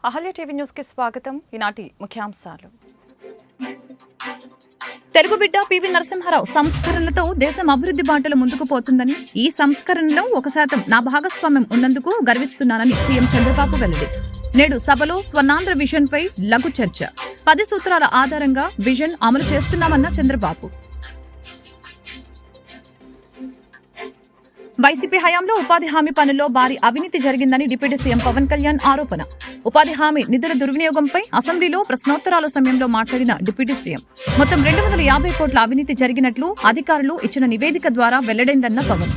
Ahalya TV news కి స్వాగతం. ఈనాటి ముఖ్యాంశాలు. తెలుగు బిడ్డ పివి నరసింహారావు సంస్కరణలతో దేశం అభివృద్ధి బాటలో ముందుకు పోతుందని, ఈ సంస్కరణలో 1% నా భాగస్వామ్యం ఉన్నందుకు గర్విస్తున్నానని సీఎం చంద్రబాబు వెల్లడి. నేడు సభలో స్వర్ణాంధ్ర విజన్ పై లఘు చర్చ. 10 సూత్రాల ఆధారంగా విజన్ అమలు చేస్తున్నామన్న చంద్రబాబు. వైసీపీ హయాంలో ఉపాధి హామీ పనుల్లో భారీ అవినీతి జరిగిందని డిప్యూటీ సీఎం పవన్ కళ్యాణ్ ఆరోపణ. ఉపాధి హామీ నిధుల దుర్వినియోగంపై అసెంబ్లీలో ప్రశ్నోత్తరాల సమయంలో మాట్లాడిన డిప్యూటీ సీఎం మొత్తం 250 కోట్ల అవినీతి జరిగినట్లు అధికారులు ఇచ్చిన నివేదిక ద్వారా వెల్లడైందన్న పవన్.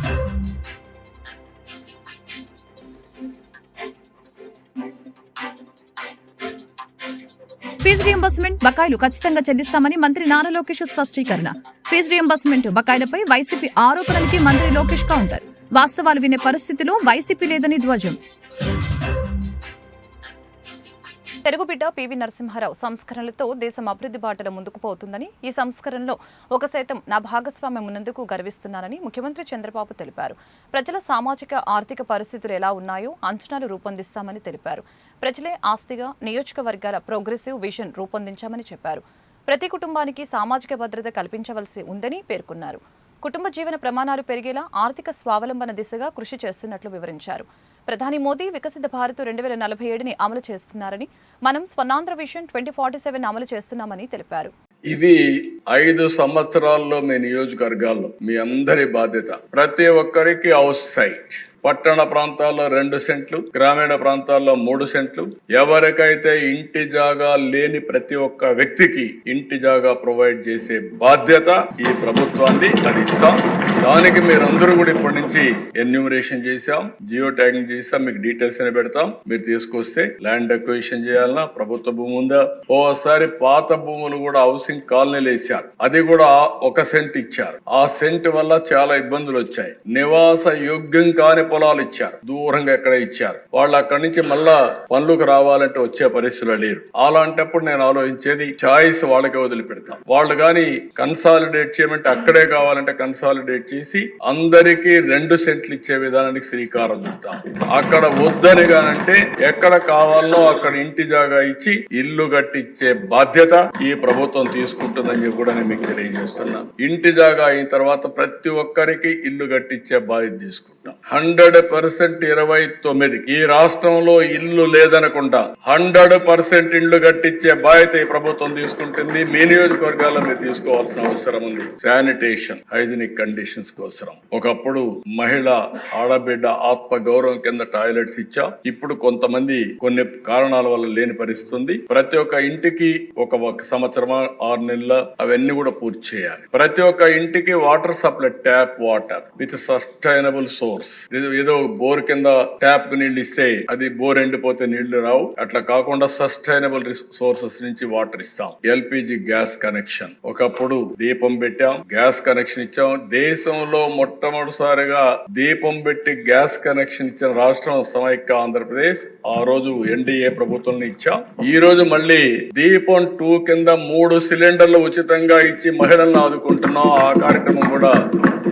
ఫీజు రియంబర్స్మెంట్ బకాయిలు ఖచ్చితంగా చెల్లిస్తామని మంత్రి నారా లోకేష్ స్పష్టీకరణ. ఫీజు రియంబర్స్మెంట్ బకాయిలపై వైసీపీ ఆరోపణలకి మంత్రి లోకేష్ కౌంటర్. వాస్తవాలు వినే పరిస్థితిలో వైసీపీ లేదని ధ్వజం. తెలుగు బిడ్డ పివి నరసింహారావు సంస్కరణలతో దేశం అభివృద్ధి బాటలో ముందుకు పోతుందని, ఈ సంస్కరణలో 1% నా భాగస్వామ్యం ఉన్నందుకు గర్విస్తున్నానని ముఖ్యమంత్రి చంద్రబాబు తెలిపారు. ప్రజల సామాజిక ఆర్థిక పరిస్థితులు ఎలా ఉన్నాయో అంచనాలు రూపొందిస్తామని తెలిపారు. ప్రజలే ఆస్తిగా నియోజకవర్గాల ప్రోగ్రెసివ్ విజన్ రూపొందించామని చెప్పారు. ప్రతి కుటుంబానికి సామాజిక భద్రత కల్పించవలసి ఉందని పేర్కొన్నారు. కుటుంబ జీవన ప్రమాణాలు పెరిగేలా ఆర్థిక స్వావలంబన దిశగా కృషి చేస్తున్నట్లు వివరించారు. ప్రధాని మోదీ వికసిత భారత్ 2047ని అమలు చేస్తున్నారని, మనం స్వర్ణాంధ్ర విజన్ 2047 అమలు చేస్తున్నామని తెలిపారు. ఇది 5 సంవత్సరాల్లో మీ నియోజకవర్గాల్లో మీ అందరి బాధ్యత. ప్రతి ఒక్కరికి హౌస్ సైట్. పట్టణ ప్రాంతాల్లో 2 సెంట్లు, గ్రామీణ ప్రాంతాల్లో 3 సెంట్లు. ఎవరికైతే ఇంటి జాగా లేని ప్రతి ఒక్క వ్యక్తికి ఇంటి జాగా ప్రొవైడ్ చేసే బాధ్యత ఈ ప్రభుత్వాన్ని. అది ఇస్తాం. దానికి మీరందరూ కూడా ఇప్పటి నుంచి ఎన్యూమరేషన్ చేశాం, జియో ట్యాగింగ్ చేసాం, మీకు డీటెయిల్స్ అని పెడతాం. మీరు తీసుకొస్తే ల్యాండ్ అక్విజిషన్ చేయాలన్నా ప్రభుత్వ భూమి ఉందా, ఓసారి పాత భూములు కూడా హౌసింగ్ కాలనీలు వేశారు, అది కూడా 1 సెంట్ ఇచ్చారు. ఆ సెంట్ వల్ల చాలా ఇబ్బందులు వచ్చాయి. నివాస యోగ్యం కాని పొలాలు ఇచ్చారు, దూరంగా ఎక్కడ ఇచ్చారు. వాళ్ళు అక్కడి నుంచి మళ్ళా పనులకు రావాలంటే వచ్చే పరిస్థితులు లేరు. అలాంటప్పుడు నేను ఆలోచించేది చాయిస్ వాళ్ళకే వదిలిపెడతాం. వాళ్ళు కానీ కన్సాలిడేట్ చేయమంటే అక్కడే కావాలంటే కన్సాలిడేట్ చేసి అందరికీ 2 సెంట్లు ఇచ్చే విధానానికి శ్రీకారం చుడతాం. అక్కడ వద్దని కానంటే ఎక్కడ కావాలో అక్కడ ఇంటి జాగా ఇచ్చి ఇల్లు కట్టించే బాధ్యత ఈ ప్రభుత్వం తీసుకుంటుందని కూడా నేను మీకు తెలియజేస్తున్నా. ఇంటి జాగా అయిన తర్వాత ప్రతి ఒక్కరికి ఇల్లు కట్టించే బాధ్యత తీసుకుంటాం. 100% 29 ఈ రాష్ట్రంలో ఇల్లు లేదనకుండా 100% ఇళ్లు కట్టించే బాధ్యత ఈ ప్రభుత్వం తీసుకుంటుంది. మీ నియోజకవర్గాల్లో మీరు తీసుకోవాల్సిన అవసరం ఉంది. శానిటేషన్, హైజీనిక్ కండిషన్స్ కోసం ఒకప్పుడు మహిళ ఆడబిడ్డ ఆత్మ గౌరవం కింద టాయిలెట్స్ ఇచ్చాం. ఇప్పుడు కొంతమంది కొన్ని కారణాల వల్ల లేని పరిస్థితి ఉంది. ప్రతి ఒక్క ఇంటికి ఒక సంవత్సరమా 6 నెలల అవన్నీ కూడా పూర్తి చేయాలి. ప్రతి ఒక్క ఇంటికి water supply, tap water with sustainable source. ఏదో బోర్ కింద ట్యాప్ నీళ్లు ఇస్తే అది బోర్ ఎండిపోతే నీళ్లు రావు. అట్లా కాకుండా సస్టైనబుల్ సోర్సెస్ నుంచి వాటర్ ఇస్తాం. ఎల్పిజి గ్యాస్ కనెక్షన్, ఒకప్పుడు దీపం పెట్టాం, గ్యాస్ కనెక్షన్ ఇచ్చాం. దేశంలో మొట్టమొదటిసారిగా దీపం పెట్టి గ్యాస్ కనెక్షన్ ఇచ్చిన రాష్ట్రం సమైక్య ఆంధ్రప్రదేశ్. ఆ రోజు ఎన్డీఏ ప్రభుత్వం ఇచ్చాం. ఈ రోజు మళ్ళీ దీపం 2 కింద 3 సిలిండర్లు ఉచితంగా ఇచ్చి మహిళలను ఆదుకుంటున్నాం. ఆ కార్యక్రమం కూడా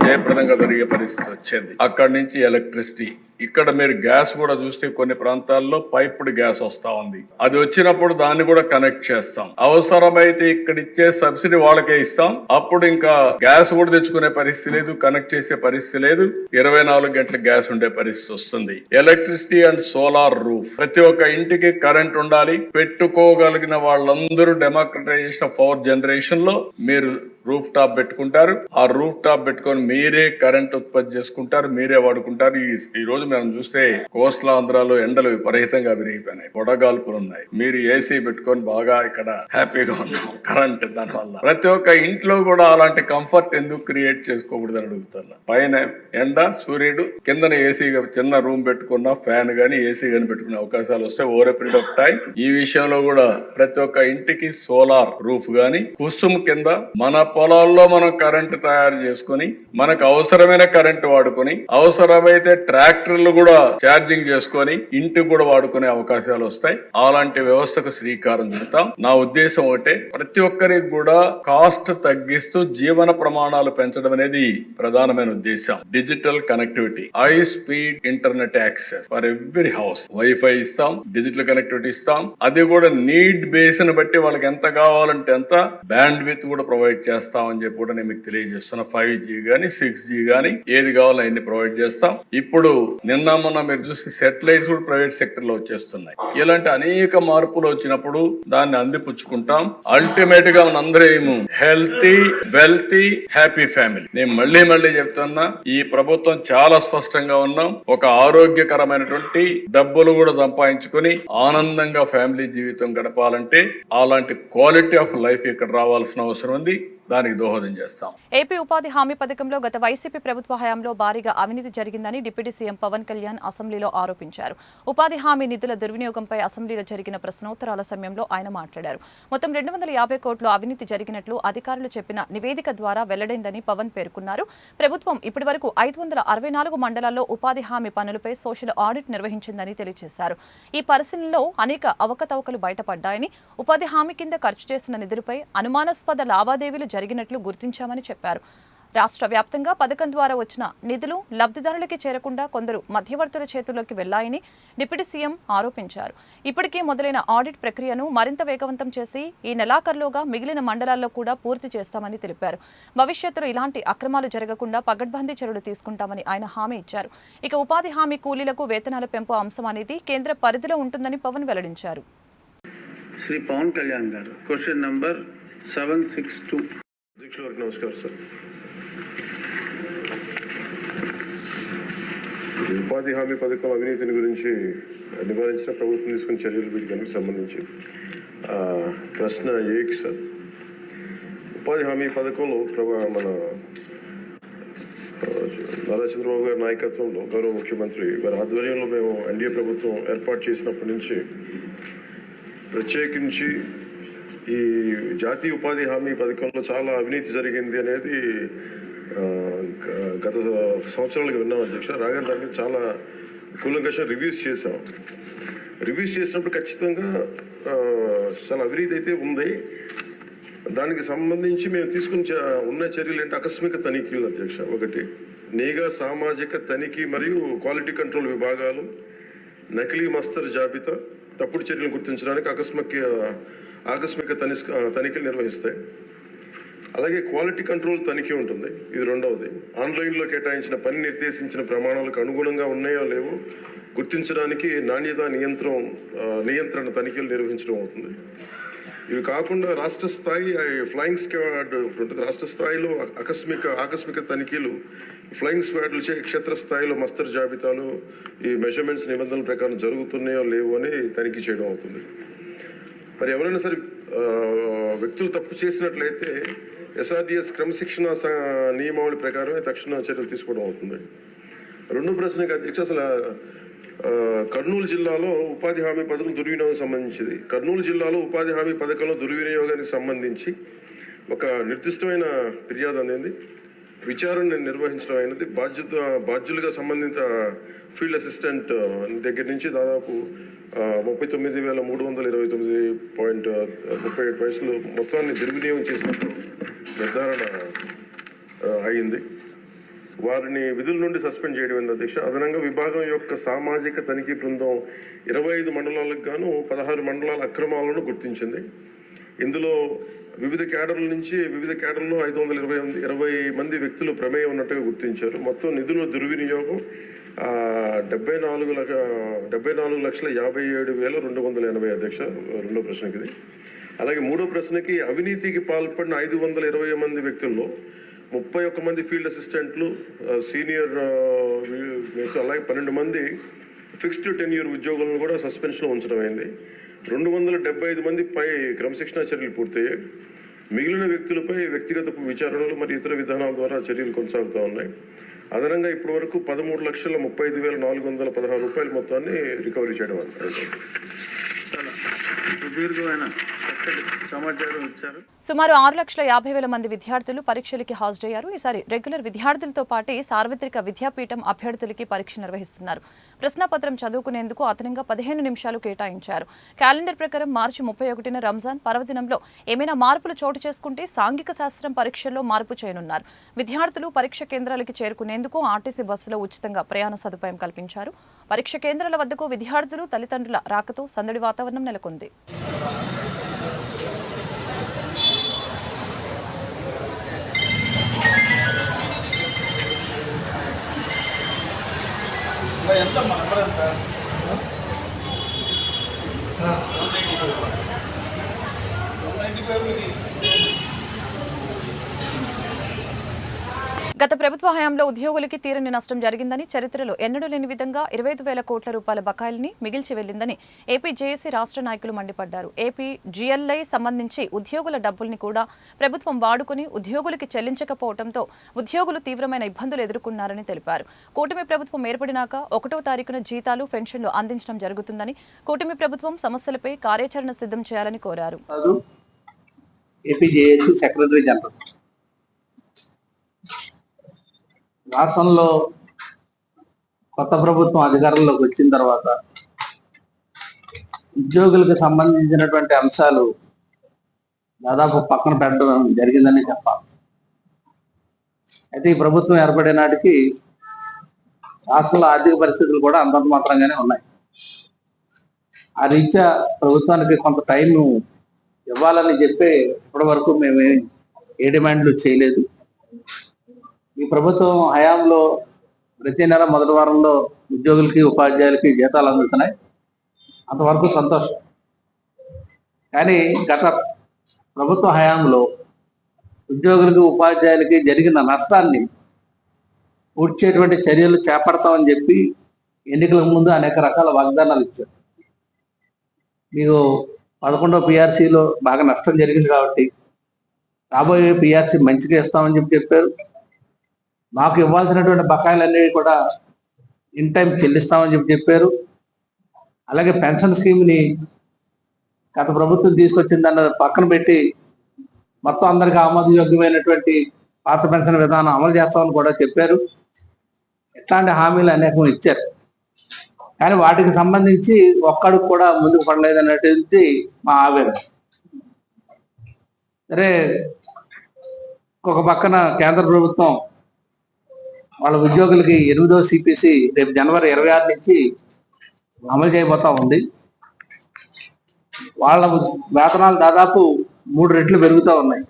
జయప్రదంగా జరిగే పరిస్థితి వచ్చింది. అక్కడి నుంచి ఎలక్ట్రిసిటీ. ఇక్కడ మీరు గ్యాస్ కూడా చూస్తే కొన్ని ప్రాంతాల్లో పైప్డ్ గ్యాస్ వస్తా ఉంది. అది వచ్చినప్పుడు దాన్ని కూడా కనెక్ట్ చేస్తాం. అవసరమైతే ఇక్కడ ఇచ్చే సబ్సిడీ వాళ్ళకే ఇస్తాం. అప్పుడు ఇంకా గ్యాస్ కూడా తెచ్చుకునే పరిస్థితి లేదు, కనెక్ట్ చేసే పరిస్థితి లేదు. 24 గంటల గ్యాస్ ఉండే పరిస్థితి వస్తుంది. Electricity and solar roof. ప్రతి ఒక్క ఇంటికి కరెంట్ ఉండాలి. పెట్టుకోగలిగిన వాళ్ళందరూ డెమోక్రటైజేషన్ ఆఫ్ పవర్ జనరేషన్ లో మీరు రూఫ్ టాప్ పెట్టుకుంటారు. ఆ రూఫ్ టాప్ పెట్టుకొని మీరే కరెంట్ ఉత్పత్తి చేసుకుంటారు, మీరే వాడుకుంటారు. ఈ రోజు మనం చూస్తే కోస్టల్ ఆంధ్రాలో ఎండలు విపరీతంగా విరిగిపోయినాయి, పొడగాల్పులు ఉన్నాయి. మీరు ఏసీ పెట్టుకొని బాగా ఇక్కడ హ్యాపీగా ఉన్నాం. కరెంట్ దాని వల్ల ప్రతి ఒక్క ఇంట్లో కూడా అలాంటి కంఫర్ట్ ఎందుకు క్రియేట్ చేసుకోకూడదని అడుగుతున్నా. పైన ఎండ, సూర్యుడు, కిందన ఏసీ, చిన్న రూమ్ పెట్టుకున్న ఫ్యాన్ గానీ ఏసీ గానీ పెట్టుకునే అవకాశాలు వస్తే ఓవర్ పీరియడ్ ఆఫ్ టైం ఈ విషయంలో కూడా ప్రతి ఒక్క ఇంటికి సోలార్ రూఫ్ గానీ, కుసుమ్ కింద మన పొలాల్లో మనం కరెంటు తయారు చేసుకుని మనకు అవసరమైన కరెంటు వాడుకొని అవసరమైతే ట్రాక్టర్లు కూడా ఛార్జింగ్ చేసుకొని ఇంటికి కూడా వాడుకునే అవకాశాలు వస్తాయి. అలాంటి వ్యవస్థకు శ్రీకారం చుడతాం. నా ఉద్దేశం ఒకటే, ప్రతి ఒక్కరికి కూడా కాస్ట్ తగ్గిస్తూ జీవన ప్రమాణాలు పెంచడం అనేది ప్రధానమైన ఉద్దేశం. Digital connectivity, high speed internet access for every house, wifi ఇస్తాం, డిజిటల్ కనెక్టివిటీ ఇస్తాం. అది కూడా నీడ్ బేస్ ని బట్టి వాళ్ళకి ఎంత కావాలంటే ఎంత బ్యాండ్ విత్ కూడా ప్రొవైడ్ చేస్తామని చెప్పి కూడా నేను మీకు తెలియజేస్తున్నా. 5G గానీ 6G గానీ ఏది కావాలో అన్ని ప్రొవైడ్ చేస్తాం. ఇప్పుడు నిన్న మొన్న మీరు చూస్తే సెటిలైట్స్ కూడా ప్రైవేట్ సెక్టర్ లో వచ్చేస్తున్నాయి. ఇలాంటి అనేక మార్పులు వచ్చినప్పుడు దాన్ని అందిపుచ్చుకుంటాం. అల్టిమేట్ గా మనందరం హెల్తీ, వెల్తీ, హ్యాపీ ఫ్యామిలీ. నేను మళ్ళీ చెప్తున్నా, ఈ ప్రభుత్వం చాలా స్పష్టంగా ఉన్నాం. ఒక ఆరోగ్యకరమైనటువంటి డబ్బులు కూడా సంపాదించుకుని ఆనందంగా ఫ్యామిలీ జీవితం గడపాలంటే అలాంటి క్వాలిటీ ఆఫ్ లైఫ్ ఇక్కడ రావాల్సిన అవసరం ఉంది. దానికి దోహదం చేస్తాం. ఏపీ ఉపాధి హామీ పథకంలో గత వైసీపీ ప్రభుత్వ హయాంలో భారీగా అవినీతి జరిగిందని డిప్యూటీ సీఎం పవన్ కళ్యాణ్ అసెంబ్లీలో ఆరోపించారు. ఉపాధి హామీ నిధుల దుర్వినియోగంపై అసెంబ్లీలో జరిగిన ప్రశ్నోత్తరాల సమయంలో ఆయన మాట్లాడారు. మొత్తం 250 కోట్లు అవినీతి జరిగినట్లు అధికారులు చెప్పిన నివేదిక ద్వారా వెల్లడైందని పవన్ పేర్కొన్నారు. ప్రభుత్వం ఇప్పటివరకు 564 మండలాల్లో ఉపాధి హామీ పనులపై సోషల్ ఆడిట్ నిర్వహించిందని తెలియజేశారు. ఈ పరిశీలనలో అనేక అవకతవకలు బయటపడ్డాయని, ఉపాధి హామీ కింద ఖర్చు చేసిన నిధులపై అనుమానాస్పద లావాదేవీలు జరిగినట్లు గుర్తించామని చెప్పారు. రాష్ట్ర వ్యాప్తంగా పథకం ద్వారా వచ్చిన నిధులు లబ్ధిదారులకి చేరకుండా కొందరు మధ్యవర్తుల చేతుల్లోకి వెళ్లాయని డిప్యూటీ సీఎం ఆరోపించారు. ఇప్పటికే మొదలైన ఆడిట్ ప్రక్రియను మరింత వేగవంతం చేసి ఈ నెలాఖరులోగా మిగిలిన మండలాల్లో కూడా పూర్తి చేస్తామని తెలిపారు. భవిష్యత్తులో ఇలాంటి అక్రమాలు జరగకుండా పగడ్బందీ చర్యలు తీసుకుంటామని ఆయన హామీ ఇచ్చారు. ఇక ఉపాధి హామీ కూలీలకు వేతనాల పెంపు అంశం అనేది కేంద్ర పరిధిలో ఉంటుందని పవన్ వెల్లడించారు. శ్రీ పవన్ కళ్యాణ్ గారు, క్వశ్చన్ నంబర్ 762. అధ్యక్షులకు నమస్కారం సార్. ఉపాధి హామీ పథకం అవినీతిని గురించి నివారించిన ప్రభుత్వం తీసుకున్న చర్యలు వీటికి సంబంధించి ప్రశ్న ఏక్ సార్. ఉపాధి హామీ పథకంలో మన నారా చంద్రబాబు గారి నాయకత్వంలో గౌరవ ముఖ్యమంత్రి వారి ఆధ్వర్యంలో మేము ఎన్డీఏ ప్రభుత్వం ఏర్పాటు చేసినప్పటి నుంచి ప్రత్యేకించి ఈ జాతీయ ఉపాధి హామీ పథకంలో చాలా అవినీతి జరిగింది అనేది గత సంవత్సరాలుగా విన్నాం అధ్యక్ష. రాగానే దానికి చాలా కూలంకషంగా రివ్యూస్ చేసాం. రివ్యూస్ చేసినప్పుడు ఖచ్చితంగా చాలా అవినీతి అయితే ఉంది. దానికి సంబంధించి మేము తీసుకుని ఉన్న చర్యలు ఏంటి, ఆకస్మిక తనిఖీలు అధ్యక్ష. ఒకటి, నిఘా సామాజిక తనిఖీ మరియు క్వాలిటీ కంట్రోల్ విభాగాలు నకిలీ మస్తరు జాబితా తప్పుడు చర్యలు గుర్తించడానికి ఆకస్మిక తనిఖీలు నిర్వహిస్తాయి. అలాగే క్వాలిటీ కంట్రోల్ తనిఖీ ఉంటుంది. ఇది రెండవది. ఆన్లైన్లో కేటాయించిన పని నిర్దేశించిన ప్రమాణాలకు అనుగుణంగా ఉన్నాయో లేవో గుర్తించడానికి నాణ్యత నియంత్రణ తనిఖీలు నిర్వహించడం అవుతుంది. ఇవి కాకుండా రాష్ట్ర స్థాయి ఫ్లయింగ్ స్క్వాడ్ ఉంటుంది. రాష్ట్ర స్థాయిలో ఆకస్మిక తనిఖీలు ఫ్లయింగ్ స్క్వాడ్లు క్షేత్రస్థాయిలో మస్తరు జాబితాలు ఈ మెజర్మెంట్స్ నిబంధనల ప్రకారం జరుగుతున్నాయో లేవో అని తనిఖీ చేయడం అవుతుంది. మరి ఎవరైనా సరే వ్యక్తులు తప్పు చేసినట్లయితే ఎస్ఆర్డిఎస్ క్రమశిక్షణ నియమావళి ప్రకారమే తక్షణ చర్యలు తీసుకోవడం అవుతుంది. రెండో ప్రశ్నకి అధ్యక్ష, అసలు కర్నూలు జిల్లాలో ఉపాధి హామీ పథకం దుర్వినియోగం సంబంధించింది. కర్నూలు జిల్లాలో ఉపాధి హామీ పథకంలో దుర్వినియోగానికి సంబంధించి ఒక నిర్దిష్టమైన ఫిర్యాదు అనేది విచారణ నిర్వహించడం అయినది. బాధ్యులుగా సంబంధిత ఫీల్డ్ అసిస్టెంట్ దగ్గర నుంచి దాదాపు 39,329.37 మొత్తాన్ని దుర్వినియోగం చేసినట్టు నిర్ధారణ అయింది. వారిని విధుల నుండి సస్పెండ్ చేయడం అధ్యక్ష. అదనంగా విభాగం యొక్క సామాజిక తనిఖీ బృందం 25 మండలాలకు గాను 16 మండలాల అక్రమాలను గుర్తించింది. ఇందులో వివిధ కేడర్లో 520 మంది వ్యక్తులు ప్రమేయం ఉన్నట్టుగా గుర్తించారు. మొత్తం నిధుల దుర్వినియోగం 74,57,280 అధ్యక్ష. రెండో ప్రశ్నకి ఇది. అలాగే మూడో ప్రశ్నకి, అవినీతికి పాల్పడిన 520 మంది వ్యక్తుల్లో 31 మంది ఫీల్డ్ అసిస్టెంట్లు, సీనియర్, అలాగే 12 మంది ఫిక్స్డ్ టెన్యూర్ ఉద్యోగులను కూడా సస్పెన్షన్లో ఉంచడం అయింది. 275 మంది పై క్రమశిక్షణా చర్యలు పూర్తయ్యాయి. మిగిలిన వ్యక్తులపై వ్యక్తిగత విచారణలు మరియు ఇతర విధానాల ద్వారా చర్యలు కొనసాగుతూ ఉన్నాయి. అదనంగా ఇప్పటి వరకు 13,35,416 రూపాయల మొత్తాన్ని రికవరీ చేయడం. సుదీర్ఘమైన చక్కటి సమాచారం ఇచ్చారు. సుమారు 6,50,000 మంది విద్యార్థులు పరీక్షలకి హాజరయ్యారు. ఈసారి రెగ్యులర్ విద్యార్థులతో పాటు సార్వత్రిక విద్యాపీఠం అభ్యర్థులకి పరీక్ష నిర్వహిస్తున్నారు. ప్రశ్నాపత్రం చదువుకునేందుకు అదనంగా 15 నిమిషాలు కేటాయించారు. క్యాలెండర్ ప్రకారం మార్చి 31న రంజాన్ పర్వదినంలో ఏమైనా మార్పులు చోటు చేసుకుంటే సాంఘిక శాస్త్రం పరీక్షల్లో మార్పు చేయనున్నారు. విద్యార్థులు పరీక్ష కేంద్రాలకి చేరుకునేందుకు ఆర్టీసీ బస్సులో ఉచితంగా ప్రయాణ సదుపాయం కల్పించారు. పరీక్ష కేంద్రాల వద్దకు విద్యార్థులు తల్లిదండ్రుల రాకతో సందడి వాతావరణం నెలకొంది. గత ప్రభుత్వ హయాంలో ఉద్యోగులకి తీరని నష్టం జరిగిందని, చరిత్రలో ఎన్నడూ లేని విధంగా 25,000 కోట్ల రూపాయల బకాయిల్ని మిగిల్చి వెళ్లిందని ఏపీ జేఏసీ రాష్ట్ర నాయకులు మండిపడ్డారు. ఏపీ జీఎల్ఐ సంబంధించి ఉద్యోగుల డబ్బుల్ని కూడా ప్రభుత్వం వాడుకుని ఉద్యోగులకి చెల్లించకపోవడంతో ఉద్యోగులు తీవ్రమైన ఇబ్బందులు ఎదుర్కొన్నారని తెలిపారు. కూటమి ప్రభుత్వం ఏర్పడినాక 1వ తారీఖున జీతాలు, పెన్షన్లు అందించడం జరుగుతుందని, కూటమి ప్రభుత్వం సమస్యలపై కార్యాచరణ సిద్ధం చేయాలని కోరారు. AP JAC secretary general. రాష్ట్రంలో కొత్త ప్రభుత్వం అధికారంలోకి వచ్చిన తర్వాత ఉద్యోగులకు సంబంధించినటువంటి అంశాలు దాదాపు పక్కన పెట్టడం జరిగిందని చెప్పాలి. అయితే ఈ ప్రభుత్వం ఏర్పడే నాటికి రాష్ట్రంలో ఆర్థిక పరిస్థితులు కూడా అంతంత మాత్రంగానే ఉన్నాయి. ఆ రీత్యా ప్రభుత్వానికి కొంత టైం ఇవ్వాలని చెప్పి ఇప్పటి వరకు మేము ఏ డిమాండ్లు చేయలేదు. ఈ ప్రభుత్వం హయాంలో ప్రతి నెల మొదటి వారంలో ఉద్యోగులకి, ఉపాధ్యాయులకి జీతాలు అందుతున్నాయి. అంతవరకు సంతోషం. కానీ గత ప్రభుత్వ హయాంలో ఉద్యోగులకి, ఉపాధ్యాయులకి జరిగిన నష్టాన్ని పూడ్చేటువంటి చర్యలు చేపడతామని చెప్పి ఎన్నికలకు ముందు అనేక రకాల వాగ్దానాలు ఇచ్చారు. మీకు 11వ పిఆర్సీలో బాగా నష్టం జరిగింది కాబట్టి రాబోయే పిఆర్సీ మంచిగా ఇస్తామని చెప్పారు. మాకు ఇవ్వాల్సినటువంటి బకాయిలన్నీ కూడా ఇన్ టైం చెల్లిస్తామని చెప్పారు. అలాగే పెన్షన్ స్కీమ్ని గత ప్రభుత్వం తీసుకొచ్చిన దాన్ని పక్కన పెట్టి మొత్తం అందరికీ ఆమోదయోగ్యమైనటువంటి పాత పెన్షన్ విధానం అమలు చేస్తామని కూడా చెప్పారు. ఇట్లాంటి హామీలు అనేకం ఇచ్చారు. కానీ వాటికి సంబంధించి ఒక్కడికి కూడా ముందుకు పడలేదు అనేటువంటి మా ఆవేదన. సరే, ఒక పక్కన కేంద్ర ప్రభుత్వం వాళ్ళ ఉద్యోగులకి 8వ సిపిసి రేపు జనవరి 26 నుంచి అమలు చేయబోతా ఉంది. వాళ్ళ వేతనాలు దాదాపు 3 రెట్లు పెరుగుతూ ఉన్నాయి.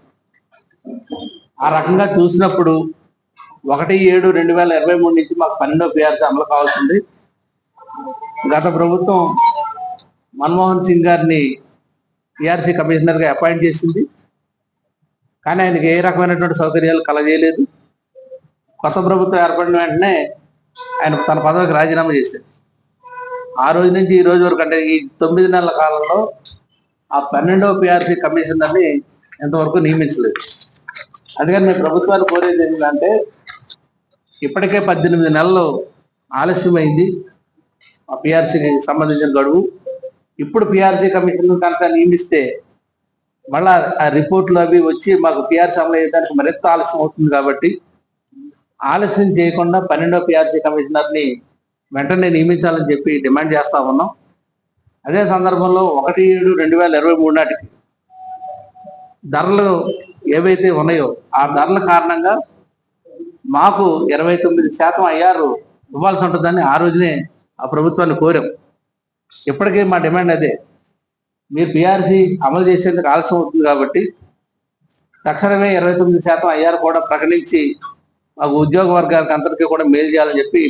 ఆ రకంగా చూసినప్పుడు 1/7/2023 నుంచి మాకు 12వ పిఆర్సీ అమలు కావాల్సింది. గత ప్రభుత్వం మన్మోహన్ సింగ్ గారిని పిఆర్సీ కమిషనర్గా అపాయింట్ చేసింది. కానీ ఆయనకి ఏ రకమైనటువంటి సౌకర్యాలు కలగజేయలేదు. కొత్త ప్రభుత్వం ఏర్పడిన వెంటనే ఆయన తన పదవికి రాజీనామా చేశారు. ఆ రోజు నుంచి ఈ రోజు వరకు, అంటే ఈ 9 నెలల కాలంలో ఆ 12వ పిఆర్సీ కమిషనర్ని ఎంతవరకు నియమించలేదు. అందుకని మేము ప్రభుత్వాన్ని కోరేది ఏంటంటే, ఇప్పటికే 18 నెలలు ఆలస్యమైంది ఆ పిఆర్సీకి సంబంధించిన గడువు. ఇప్పుడు పిఆర్సీ కమిషన్ కనుక నియమిస్తే మళ్ళా ఆ రిపోర్ట్లు అవి వచ్చి మాకు పిఆర్సీ అమలు చేయడానికి మరింత ఆలస్యం అవుతుంది. కాబట్టి ఆలస్యం చేయకుండా 12వ పిఆర్సీ కమిషనర్ని వెంటనే నియమించాలని చెప్పి డిమాండ్ చేస్తా ఉన్నాం. అదే సందర్భంలో 1/7/2023 నాటికి ధరలు ఏవైతే ఉన్నాయో ఆ ధరల కారణంగా మాకు 29% ఐఆర్ ఇవ్వాల్సి ఉంటుందని ఆ రోజునే ఆ ప్రభుత్వాన్ని కోరాం. ఇప్పటికీ మా డిమాండ్ అదే. మీరు పిఆర్సీ అమలు చేసేందుకు ఆలస్యం అవుతుంది కాబట్టి తక్షణమే 29% ఐఆర్ కూడా ప్రకటించి మాకు ఉద్యోగ వర్గాలకు అందరికీ కూడా మేలు చేయాలని చెప్పి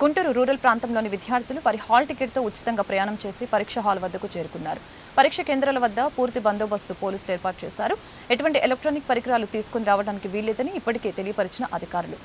గుంటూరు రూరల్ ప్రాంతంలోని విద్యార్థులు వారి హాల్ టికెట్తో ఉచితంగా ప్రయాణం చేసి పరీక్ష హాల్ వద్దకు చేరుకున్నారు. పరీక్ష కేంద్రాల వద్ద పూర్తి బందోబస్తు పోలీసులు ఏర్పాటు చేశారు. ఎటువంటి ఎలక్ట్రానిక్ పరికరాలు తీసుకుని రావడానికి వీల్లేదని ఇప్పటికే తెలియపరిచిన అధికారులు.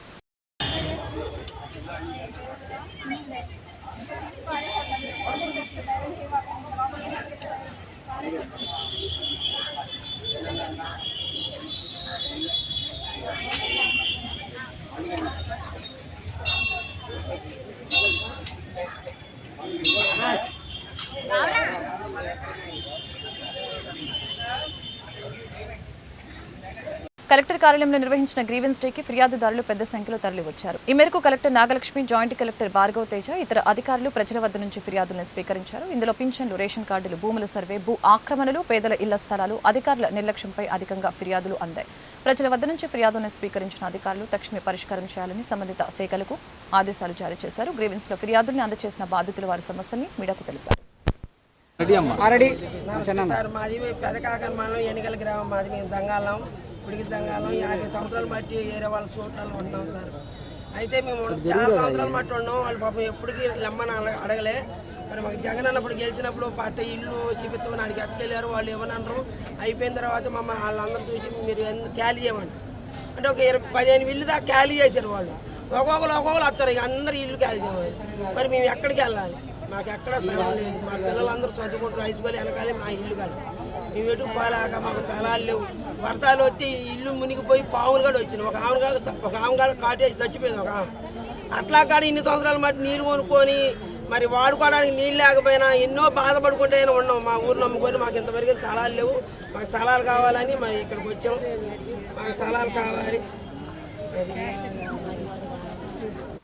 కార్యాలయంలో నిర్వహించిన గ్రీవెన్స్ డేకి ఫిర్యాదుదారులు పెద్ద సంఖ్యలో తరలివచ్చారు. ఈ మేరకు collector Nagalakshmi, joint collector Bhargav Teja, ఇతర అధికారులు ప్రజల వద్ద నుంచి ఫిర్యాదులను స్వీకరించారు. ఇందులో పింఛన్లు, రేషన్ కార్డులు, భూముల సర్వే, భూ ఆక్రమణలు, పేదల ఇళ్ల స్థలాలు, అధికారుల నిర్లక్ష్యంపై అధికంగా ఫిర్యాదులు అందాయి. ప్రజల వద్ద నుంచి ఫిర్యాదులను స్వీకరించిన అధికారులు తక్షణమే పరిష్కారం చేయాలని సంబంధిత శాఖలకు ఆదేశాలు జారీ చేశారు. గ్రీవెన్స్ లో ఫిర్యాదుల్ని అందజేసిన బాధితులు వారి సమస్యల్ని మీడియాకు తెలిపారు. సార్ మాది పెదకాకర మండలం ఎన్నికల గ్రామం. మాది మేము దంగాలం, ఉడికి దంగాలం. 50 సంవత్సరాలు బట్టి ఏరే వాళ్ళ సూట్లలో ఉంటున్నాం సార్. అయితే మేము చాలా సంవత్సరాలు మట్టి ఉన్నాం. వాళ్ళు పాపం ఎప్పటికీ లెమ్మని అడగలే. మరి మాకు జగన్ అన్నప్పుడు గెలిచినప్పుడు పాట ఇల్లు చూపిస్తామని అడిగి ఎత్తుకెళ్ళారు. వాళ్ళు ఏమన్నారు, అయిపోయిన తర్వాత మమ్మల్ని వాళ్ళందరూ చూసి మీరు ఖాళీ చేయమని అంటే ఒక 15 ఇల్లు దాకా ఖాళీ చేశారు. వాళ్ళు ఒక్కొక్కరు వస్తారు, ఇక అందరూ ఇల్లు ఖాళీ చేయమని. మరి మేము ఎక్కడికి వెళ్ళాలి? మాకు ఎక్కడ స్థలం లేదు. మా పిల్లలందరూ చదువుకుంటారు, హైస్కూల్ వెనకాలే మా ఇల్లు కాదు. మేము ఎటు పోలేక మాకు స్థలాలు లేవు. వర్షాలు వచ్చి ఇల్లు మునిగిపోయి పావులు కూడా వచ్చినాయి. ఒక ఆమె కాటేసి చచ్చిపోయింది ఒక ఆమె. అట్లా కాడ ఇన్ని సంవత్సరాల మట్టి నీళ్ళు కొనుక్కొని మరి వాడుకోవడానికి నీళ్ళు లేకపోయినా ఎన్నో బాధపడుకుంటూనే ఉన్నాం. మా ఊరు నమ్ముకొని మాకు ఇంతవరకు స్థలాలు లేవు. మాకు స్థలాలు కావాలని మరి ఇక్కడికి వచ్చాం. మాకు స్థలాలు కావాలి.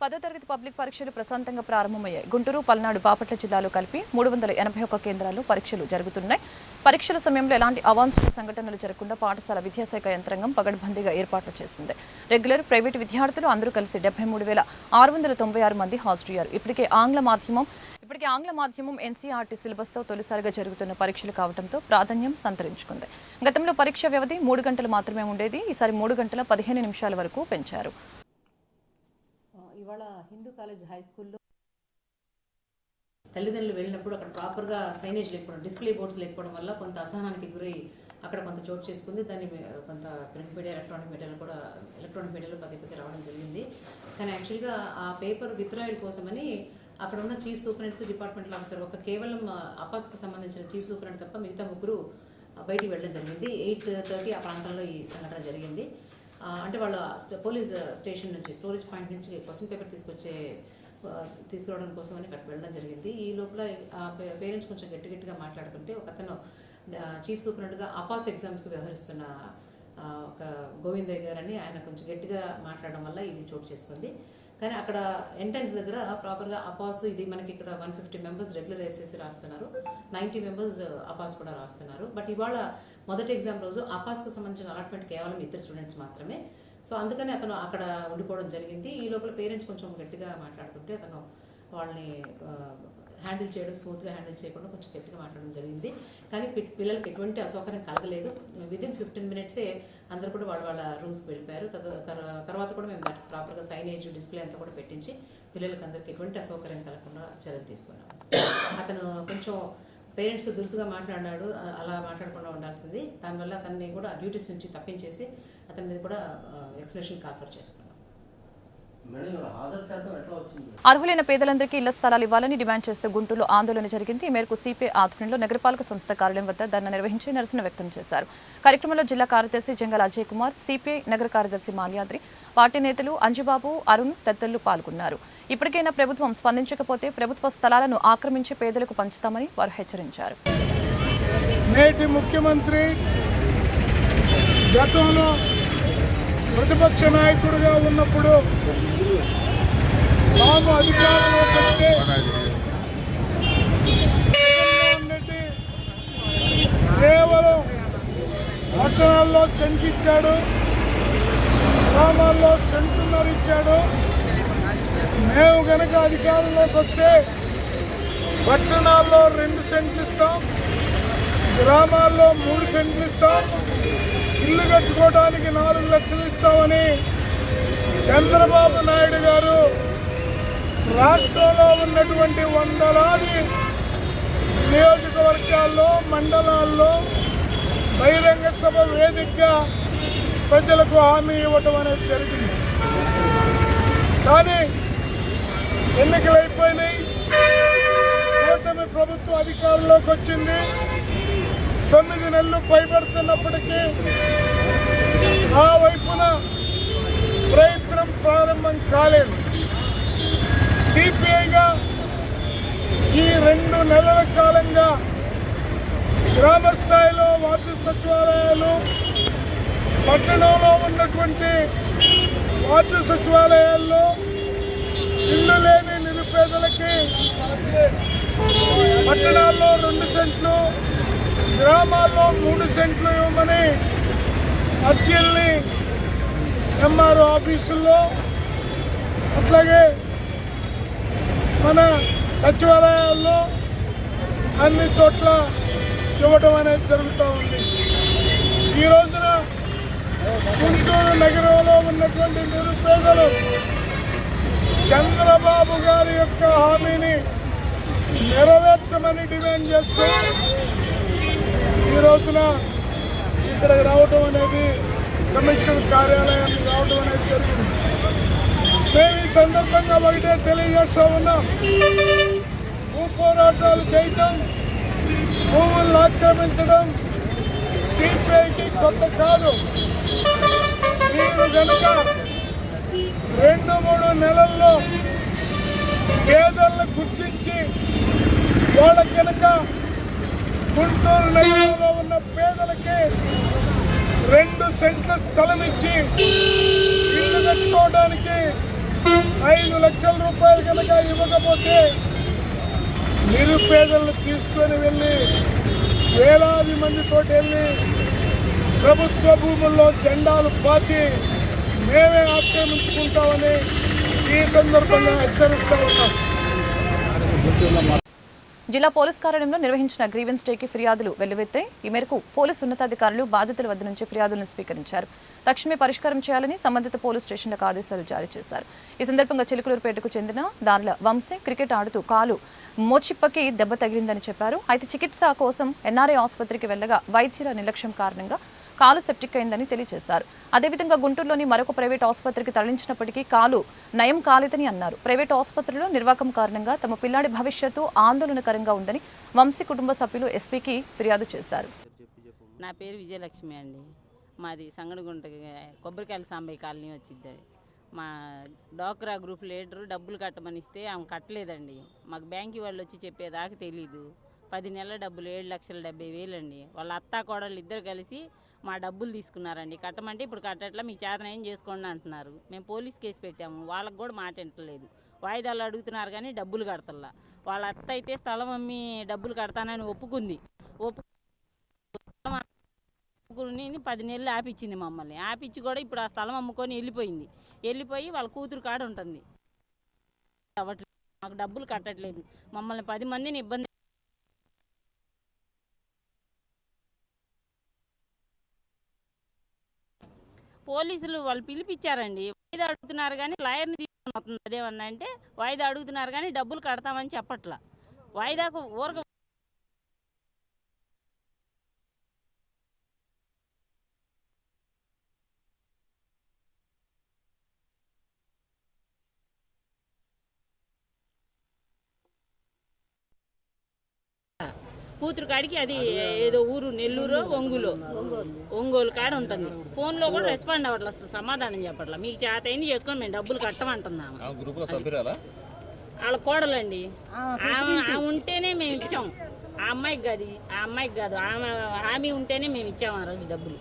10వ తరగతి పబ్లిక్ పరీక్షలు ప్రశాంతంగా ప్రారంభమయ్యాయి. గుంటూరు, పల్నాడు, బాపట్ల జిల్లాలో కలిపి 381 కేంద్రాల్లో పరీక్షలు జరుగుతున్నాయి. పరీక్షల సమయంలో ఎలాంటి అవాంఛనీయ సంఘటనలు జరగకుండా పాఠశాల విద్యాశాఖ యంత్రాంగం పగడ్బందీగా ఏర్పాట్లు చేసింది. రెగ్యులర్, ప్రైవేటు విద్యార్థులు అందరూ కలిసి 73,696 మంది హాజరయ్యారు. ఇప్పటికే ఆంగ్ల మాధ్యమం ఎన్సీఆర్టీ సిలబస్తో తొలిసారిగా జరుగుతున్న పరీక్షలు కావడంతో ప్రాధాన్యం సంతరించుకుంది. గతంలో పరీక్ష వ్యవధి 3 గంటలు మాత్రమే ఉండేది. ఈసారి 3 గంటల 15 నిమిషాల వరకు పెంచారు. ఇవాళ హిందూ కాలేజ్ హై స్కూల్లో తల్లిదండ్రులు వెళ్ళినప్పుడు అక్కడ ప్రాపర్గా సైనేజ్ లేకపోవడం, డిస్ప్లే బోర్డ్స్ లేకపోవడం వల్ల కొంత అసహనానికి గురై అక్కడ కొంత చోటు చేసుకుంది. దాన్ని కొంత ప్రింట్ మీడియా, ఎలక్ట్రానిక్ మీడియాలో పదే రావడం జరిగింది. కానీ యాక్చువల్గా ఆ పేపర్ విత్డ్రాయల్ కోసమని అక్కడ ఉన్న చీఫ్ సూపరింటెండెంట్స్, డిపార్ట్మెంటల్ ఆఫీసర్, ఒక కేవలం అపాస్కి సంబంధించిన చీఫ్ సూపరింటెండెంట్ తప్ప మిగతా ముగ్గురు బయటికి వెళ్ళడం జరిగింది. 8:30 ఆ ప్రాంతంలో ఈ సంఘటన జరిగింది. అంటే వాళ్ళ పోలీస్ స్టేషన్ నుంచి, స్టోరేజ్ పాయింట్ నుంచి క్వశ్చన్ పేపర్ తీసుకురావడం కోసం అని అక్కడికి వెళ్ళడం జరిగింది. ఈ లోపల పేరెంట్స్ కొంచెం గట్టిగా మాట్లాడుతుంటే ఒక అతను చీఫ్ సూపరింటెండెంట్గా అపాస్ ఎగ్జామ్స్కి వ్యవహరిస్తున్న ఒక గోవిందయ్య గారు అని ఆయన కొంచెం గట్టిగా మాట్లాడడం వల్ల ఇది చోటు చేసుకుంది. కానీ అక్కడ ఎంట్రన్స్ దగ్గర ప్రాపర్గా అపాస్, ఇది మనకి ఇక్కడ 150 మెంబర్స్ రెగ్యులర్ ఎస్ఎస్సి రాస్తున్నారు, 90 మెంబర్స్ అపాస్ కూడా రాస్తున్నారు. బట్ ఇవాళ మొదటి ఎగ్జామ్ రోజు అపాస్కి సంబంధించిన అలాట్మెంట్ కేవలం 2 స్టూడెంట్స్ మాత్రమే. సో అందుకని అతను అక్కడ ఉండిపోవడం జరిగింది. ఈ లోపల పేరెంట్స్ కొంచెం గట్టిగా మాట్లాడుతుంటే అతను వాళ్ళని హ్యాండిల్ చేయడం, స్మూత్గా హ్యాండిల్ చేయకుండా కొంచెం గట్టిగా మాట్లాడడం జరిగింది. కానీ పిల్లలకి ఎటువంటి అసౌకర్యం కలగలేదు. విదిన్ 15 మినిట్సే అందరూ కూడా వాళ్ళ రూమ్స్కి వెళ్ళిపోయారు. తర్వాత కూడా మేము ప్రాపర్గా సైనేజ్, డిస్ప్లే అంతా కూడా పెట్టించి పిల్లలకి అందరికీ ఎటువంటి అసౌకర్యం కలగకుండా చర్యలు తీసుకున్నాం. అతను కొంచెం పేరెంట్స్ దురుసుగా మాట్లాడినాడు, అలా మాట్లాడకుండా ఉండాల్సింది. దానివల్ల అతన్ని కూడా డ్యూటీస్ నుంచి తప్పించేసి అతని మీద కూడా ఎక్స్ప్లెనేషన్ కాన్ఫర్ చేస్తున్నాం. అర్హులైన పేదలందరికీ ఇళ్ల స్థలాలు ఇవ్వాలని డిమాండ్ చేస్తూ గుంటూరులో ఆందోళన జరిగింది. ఈ మేరకు సిపిఐ ఆధ్వర్యంలో నగరపాలక సంస్థ కార్యాలయం వద్ద ధర్నా నిర్వహించి నిరసన వ్యక్తం చేశారు. కార్యక్రమంలో జిల్లా కార్యదర్శి జంగాల అజయ్ కుమార్, సిపిఐ నగర కార్యదర్శి మాల్యాద్రి, పార్టీ నేతలు అంజుబాబు, అరుణ్ తదితరులు పాల్గొన్నారు. ఇప్పటికైనా ప్రభుత్వం స్పందించకపోతే ప్రభుత్వ స్థలాలను ఆక్రమించి పేదలకు పంచుతామని వారు హెచ్చరించారు. నేటి ముఖ్యమంత్రి గతంలో ప్రతిపక్ష నాయకుడిగా ఉన్నప్పుడు తాము అధికారంలోకి వస్తే కేవలం పట్టణాల్లో సెంట్ ఇచ్చాడు, గ్రామాల్లో సెంటున్నర ఇచ్చాడు. మేము కనుక అధికారంలోకి వస్తే పట్టణాల్లో 2 సెంట్లు ఇస్తాం, గ్రామాల్లో 3 సెంట్లు ఇస్తాం, ఇల్లు కట్టుకోవడానికి 4 లక్షలు ఇస్తామని చంద్రబాబు నాయుడు గారు రాష్ట్రంలో ఉన్నటువంటి వందలాది నియోజకవర్గాల్లో, మండలాల్లో బహిరంగ సభ వేదికగా ప్రజలకు హామీ ఇవ్వటం అనేది జరిగింది. కానీ ఎన్నికలు అయిపోయినాయి, కూటమి ప్రభుత్వం అధికారంలోకి వచ్చింది. 9 నెలలు పైబడుతున్నప్పటికీ ఆ వైపున ప్రయత్నం ప్రారంభం కాలేదు. సిపిఐగా ఈ 2 నెలల కాలంగా గ్రామ స్థాయిలో వార్డు సచివాలయాలు, పట్టణంలో ఉన్నటువంటి వార్డు సచివాలయాల్లో ఇల్లు లేని నిరుపేదలకి పట్టణాల్లో 2 సెంట్లు, గ్రామాల్లో 3 సెంట్లు ఇవ్వమని అర్జీల్ని ఎంఆర్ఓ ఆఫీసుల్లో అట్లాగే మన సచివాలయాల్లో అన్ని చోట్ల ఇవ్వడం అనేది జరుగుతూ ఉంది. ఈ రోజున గుంటూరు నగరంలో ఉన్నటువంటి నిరుపేదలు చంద్రబాబు గారి యొక్క హామీని నెరవేర్చమని డిమాండ్ చేస్తూ ఈ రోజున ఇక్కడికి రావడం అనేది, కమిషన్ కార్యాలయానికి రావడం అనేది జరిగింది. మేము ఈ సందర్భంగా ఒకటే తెలియజేస్తూ ఉన్నాం, భూ పోరాటాలు చేయటం, భూములను ఆక్రమించడం సిపిఐకి కొత్త కాదు. మీరు కనుక 2-3 నెలల్లో పేదలను గుర్తించి వాళ్ళ కనుక గుంటూరు నగరంలో ఉన్న పేదలకి 2 సెంట్ల స్థలం ఇచ్చి ఇల్లు కట్టుకోవడానికి 5 లక్షల రూపాయలు కనుక ఇవ్వకపోతే నిరుపేదలను తీసుకొని వెళ్ళి వేలాది మందితో వెళ్ళి ప్రభుత్వ భూముల్లో జెండాలు పాతి మేమే ఆక్రమించుకుంటామని ఈ సందర్భంగా హెచ్చరిస్తూ ఉన్నాం. జిల్లా పోలీస్ కార్యాలయంలో నిర్వహించిన గ్రీవెన్స్ డేకి ఫిర్యాదులు వెల్లువెత్తాయి. ఈ మేరకు పోలీసు ఉన్నతాధికారులు బాధితుల వద్ద నుంచి ఫిర్యాదులను స్వీకరించారు. తక్షణమే పరిష్కారం చేయాలని సంబంధిత పోలీస్ స్టేషన్లకు ఆదేశాలు జారీ చేశారు. ఈ సందర్భంగా చిలుకలూరుపేటకు చెందిన దార్ల వంశీ క్రికెట్ ఆడుతూ కాలు మోచిప్పకి దెబ్బ తగిలిందని చెప్పారు. అయితే చికిత్స కోసం ఎన్ఆర్ఐ ఆసుపత్రికి వెళ్లగా వైద్యుల నిర్లక్ష్యం కారణంగా కాలు సెప్టిక్ అయిందని తెలియజేశారు. అదేవిధంగా గుంటూరులోని మరొక ప్రైవేట్ ఆసుపత్రికి తరలించినప్పటికీ కాలు నయం కాలేదని అన్నారు. ప్రైవేట్ ఆసుపత్రిలో నిర్వాకం కారణంగా తమ పిల్లాడి భవిష్యత్తు ఆందోళనకరంగా ఉందని వంశీ కుటుంబ సభ్యులు ఎస్పీకి ఫిర్యాదు చేశారు. నా పేరు విజయలక్ష్మి అండి. మాది సంగడగుంట కొబ్బరికాయల సాంబయ్య కాలనీ వచ్చింది. మా డోక్రా గ్రూప్ లీడరు డబ్బులు కట్టమని ఇస్తే ఆమె కట్టలేదండి. మాకు బ్యాంకు వాళ్ళు వచ్చి చెప్పేదాకా తెలీదు. 10 నెలల డబ్బులు 7,70,000 అండి. వాళ్ళ అత్తా కోడళ్ళు ఇద్దరు కలిసి మా డబ్బులు తీసుకున్నారండి. కట్టమంటే ఇప్పుడు కట్టట్లా, మీ చేతన ఏం చేసుకోండి అంటున్నారు. మేము పోలీస్ కేసు పెట్టాము, వాళ్ళకు కూడా మాట వింటలేదు. వాయిదాలు అడుగుతున్నారు కానీ డబ్బులు కడతల్లా. వాళ్ళ అత్త అయితే స్థలం అమ్మి డబ్బులు కడతానని ఒప్పుకుంది. ఒప్పుకుని 10 నెలలు ఆపిచ్చింది మమ్మల్ని. ఆపిచ్చి కూడా ఇప్పుడు ఆ స్థలం అమ్ముకొని వెళ్ళిపోయి వాళ్ళ కూతురు కాడ ఉంటుంది. మాకు డబ్బులు కట్టట్లేదు. మమ్మల్ని 10 మందిని ఇబ్బంది. పోలీసులు వాళ్ళు పిలిపించారండి. వాయిదా అడుగుతున్నారు కానీ లాయర్ని తీసుకొని వస్తుంది. అదేమన్నా అంటే వాయిదా అడుగుతున్నారు కానీ డబ్బులు కడతామని చెప్పట్లా. వాయిదాకు ఊరక కూతురు కాడికి అది ఏదో ఊరు నెల్లూరు ఒంగోలు కాడ ఉంటుంది. ఫోన్లో కూడా రెస్పాండ్ అవ్వట్లేదు, అసలు సమాధానం చెప్పట్లా. మీకు చేత అయింది చేసుకొని మేము డబ్బులు కట్టమంటున్నాము. వాళ్ళ కోడలండి. ఆమె ఉంటేనే మేము ఇచ్చాం. ఆ అమ్మాయికి కాదు ఆమె హామీ ఉంటేనే మేము ఇచ్చాము ఆ రోజు డబ్బులు.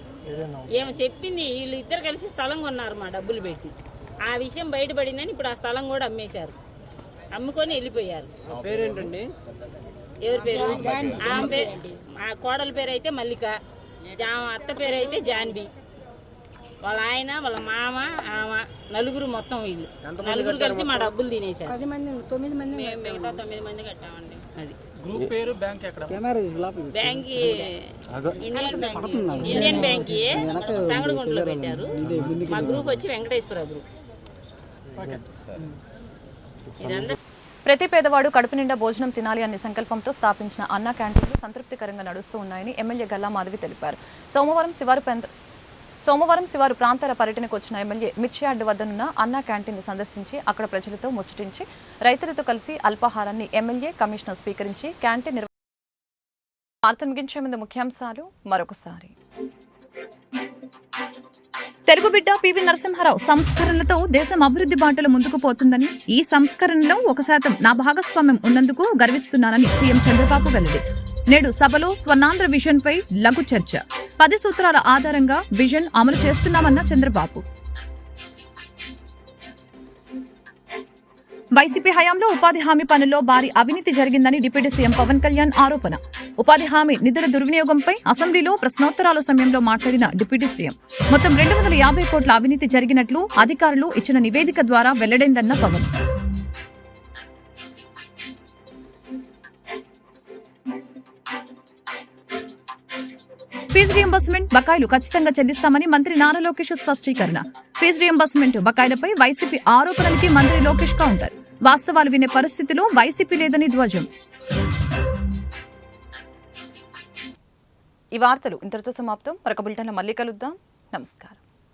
ఏమో చెప్పింది, వీళ్ళు ఇద్దరు కలిసి స్థలం కొన్నారు మా డబ్బులు పెట్టి. ఆ విషయం బయటపడిందని ఇప్పుడు ఆ స్థలం కూడా అమ్మేశారు. అమ్ముకొని వెళ్ళిపోయారు. పేరేంటండి? ఎవరి పేరు? ఆమె పేరు, ఆ కోడల పేరు అయితే మల్లిక, అత్త పేరు అయితే జాన్బీ. వాళ్ళ ఆయన, వాళ్ళ మామ, ఆమె నలుగురు, మొత్తం వీళ్ళు నలుగురు కలిసి మా డబ్బులు తినేశారు. 9 మంది మిగతా 9 మంది కట్టామండి. అది గ్రూప్ పేరు బ్యాంక్ ఎక్కడ? బ్యాంక్ ఇండియన్ బ్యాంక్ సంగడగుంటలో పెట్టారు. మా గ్రూప్ వచ్చి వెంకటేశ్వర గ్రూప్. ఇదంతా ప్రతి పేదవాడు కడుపు నిండా భోజనం తినాలి అనే సంకల్పంతో స్థాపించిన అన్నా క్యాంటీన్లు సంతృప్తికరంగా నడుస్తూ ఉన్నాయని ఎమ్మెల్యే గల్లా మాధవి తెలిపారు. సోమవారం శివారు ప్రాంతాల పర్యటనకు వచ్చిన ఎమ్మెల్యే మిర్చియార్డు వద్దనున్న అన్నా క్యాంటీన్ సందర్శించి అక్కడ ప్రజలతో ముచ్చటించి రైతులతో కలిసి అల్పాహారాన్ని ఎమ్మెల్యే కమిషనర్ స్వీకరించి క్యాంటీన్ వార్త ముగించే ముందు ముఖ్యాంశాలు మరొకసారి. తెలుగు బిడ్డ పివి నరసింహారావు సంస్కరణలతో దేశం అభివృద్ధి బాటలో ముందుకు పోతుందని, ఈ సంస్కరణలో 1% నా భాగస్వామ్యం ఉన్నందుకు గర్విస్తున్నానని సీఎం చంద్రబాబు వెల్లడి. నేడు సభలో స్వర్ణాంధ్ర విజన్ పై లఘు చర్చ. 10 సూత్రాల ఆధారంగా విజన్ అమలు చేస్తున్నామన్న చంద్రబాబు. వైసీపీ హయాంలో ఉపాధి హామీ పనుల్లో భారీ అవినీతి జరిగిందని డిప్యూటీ సీఎం పవన్ కళ్యాణ్ ఆరోపణ. ఉపాధి హామీ నిధుల దుర్వినియోగంపై అసెంబ్లీలో ప్రశ్నోత్తరాల సమయంలో మాట్లాడిన డిప్యూటీ సీఎం మొత్తం 250 కోట్ల అవినీతి జరిగినట్లు అధికారులు ఇచ్చిన నివేదిక ద్వారా వెల్లడైందన్న పవన్. ఫీజు రియంబర్స్మెంట్ బకాయిలు ఖచ్చితంగా చెల్లిస్తామని మంత్రి నారా లోకేష్ స్పష్టీకరణ. ఫీజు రియంబర్స్మెంట్ బకాయిలపై వైసీపీ ఆరోపణలకి మంత్రి లోకేష్ కౌంటర్. వాస్తవాలు వినే పరిస్థితిలో వైసీపీ లేదని ధ్వజం. ఈ వార్తలు ఇంతటితో సమాప్తం. మరొక బులెటిన్లో మళ్ళీ కలుద్దాం. నమస్కారం.